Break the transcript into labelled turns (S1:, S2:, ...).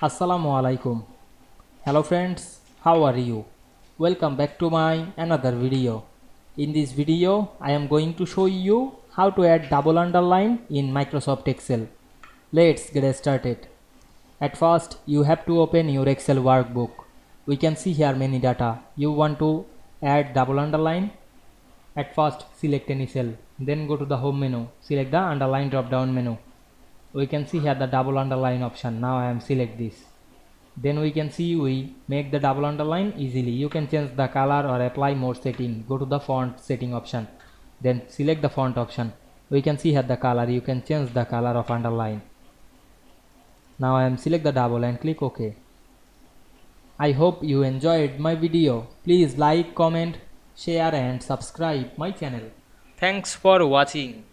S1: Assalamu Walaikum. Hello friends, how are you? Welcome back to my another video. In this video I am going to show you how to add double underline in Microsoft Excel. Let's get started. At first you have to open your Excel workbook. We can see here many data. You want to add double underline. At first select any cell, then go to the home menu, select the underline drop down menu. We can see here the double underline option. Now I am select this. Then we can see we make the double underline easily. You can change the color or apply more setting. Go to the font setting option, then select the font option. We can see here the color. You can change the color of underline. Now I am select the double and click OK. I hope you enjoyed my video. Please like, comment, share and subscribe my channel. Thanks for watching.